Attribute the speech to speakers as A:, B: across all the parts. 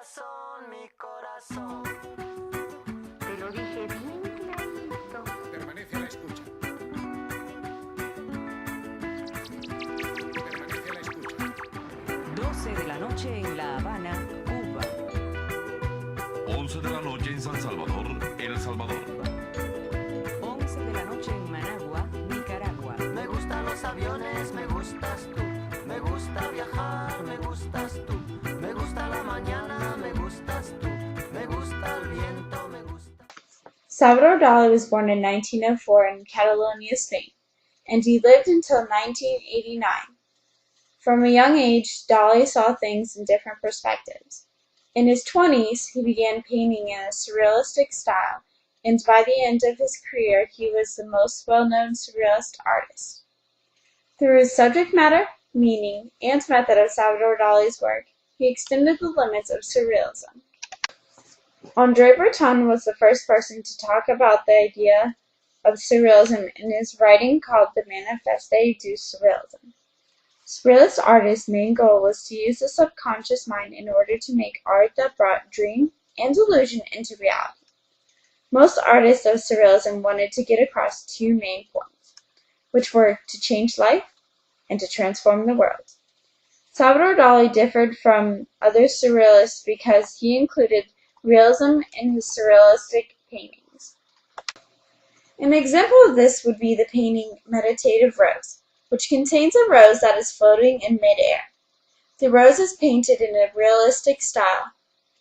A: corazón, mi corazón.
B: Te lo dije bien clarito.
C: Permanece a la escucha. Permanece a la escucha.
D: 12 de la noche en La Habana, Cuba.
E: 11 de la noche en San Salvador, El Salvador.
D: 11 de la noche en Managua, Nicaragua.
A: Me gustan los aviones, me gustas tú. Me gusta viajar, me gustas tú. Me gusta la mañana, me gustas tú. Me gusta el viento, me gusta.
F: Salvador Dali was born in 1904 in Catalonia, Spain, and he lived until 1989. From a young age, Dali saw things in different perspectives. In his 20s, he began painting in a surrealistic style, and by the end of his career, he was the most well-known surrealist artist. Through his subject matter, meaning, and method of Salvador Dali's work, he extended the limits of surrealism. André Breton was the first person to talk about the idea of surrealism in his writing called the Manifeste du Surrealisme. Surrealist artists' main goal was to use the subconscious mind in order to make art that brought dream and illusion into reality. Most artists of surrealism wanted to get across two main points, which were to change life and to transform the world. Salvador Dali differed from other surrealists because he included realism in his surrealistic paintings. An example of this would be the painting Meditative Rose, which contains a rose that is floating in midair. The rose is painted in a realistic style,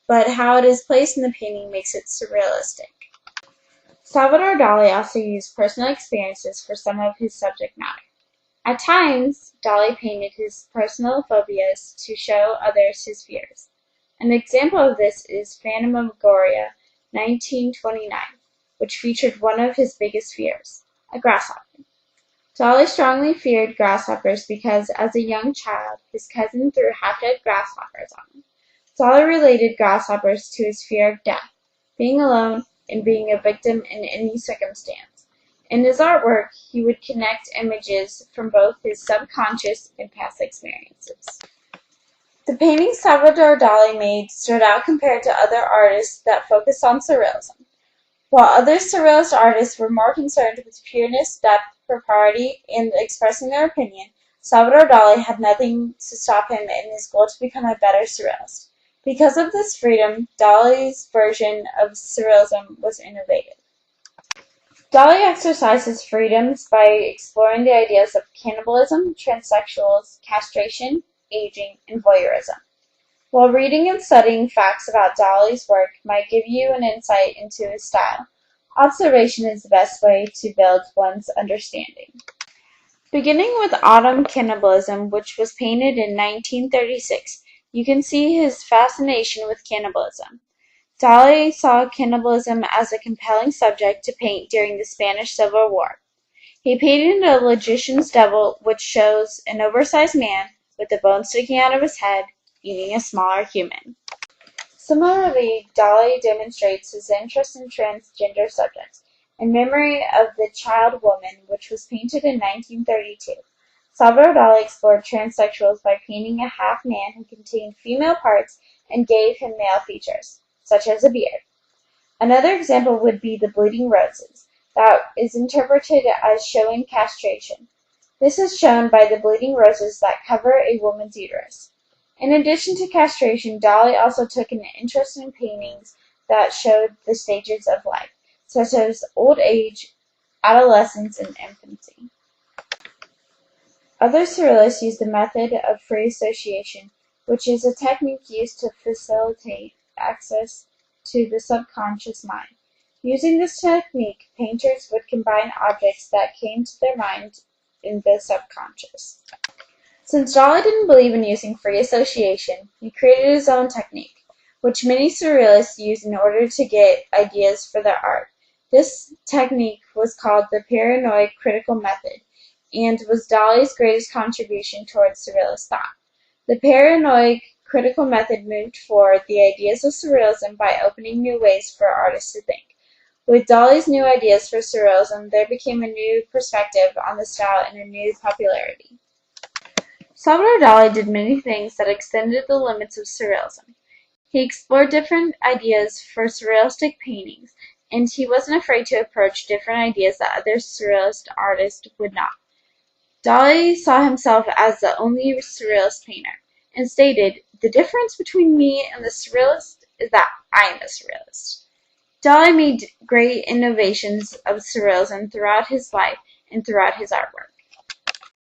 F: but how it is placed in the painting makes it surrealistic. Salvador Dali also used personal experiences for some of his subject matter. At times, Dali painted his personal phobias to show others his fears. An example of this is Phantasmagoria, 1929, which featured one of his biggest fears, a grasshopper. Dali strongly feared grasshoppers because, as a young child, his cousin threw half-dead grasshoppers on him. Dali related grasshoppers to his fear of death, being alone, and being a victim in any circumstance. In his artwork, he would connect images from both his subconscious and past experiences. The paintings Salvador Dali made stood out compared to other artists that focused on surrealism. While other surrealist artists were more concerned with pureness, depth, propriety, and expressing their opinion, Salvador Dali had nothing to stop him in his goal to become a better surrealist. Because of this freedom, Dali's version of surrealism was innovative. Dali exercised his freedoms by exploring the ideas of cannibalism, transsexuals, castration, aging, and voyeurism. While reading and studying facts about Dali's work might give you an insight into his style, observation is the best way to build one's understanding. Beginning with Autumn Cannibalism, which was painted in 1936, you can see his fascination with cannibalism. Dali saw cannibalism as a compelling subject to paint during the Spanish Civil War. He painted a logician's devil, which shows an oversized man with a bone sticking out of his head eating a smaller human. Similarly, Dali demonstrates his interest in transgender subjects. In memory of the Child Woman, which was painted in 1932, Salvador Dali explored transsexuals by painting a half-man who contained female parts and gave him male features, such as a beard. Another example would be the Bleeding Roses, that is interpreted as showing castration. This is shown by the bleeding roses that cover a woman's uterus. In addition to castration, Dali also took an interest in paintings that showed the stages of life, such as old age, adolescence, and infancy. Other surrealists used the method of free association, which is a technique used to facilitate access to the subconscious mind. Using this technique, painters would combine objects that came to their mind in the subconscious. Since Dali didn't believe in using free association, he created his own technique, which many surrealists use in order to get ideas for their art. This technique was called the paranoid critical method, and was Dali's greatest contribution towards surrealist thought. The paranoid critical method moved forward the ideas of surrealism by opening new ways for artists to think. With Dali's new ideas for surrealism, there became a new perspective on the style and a new popularity. Salvador Dali did many things that extended the limits of surrealism. He explored different ideas for surrealistic paintings, and he wasn't afraid to approach different ideas that other surrealist artists would not. Dali saw himself as the only surrealist painter, and stated, "The difference between me and the surrealist is that I am a surrealist." Dali made great innovations of surrealism throughout his life and throughout his artwork.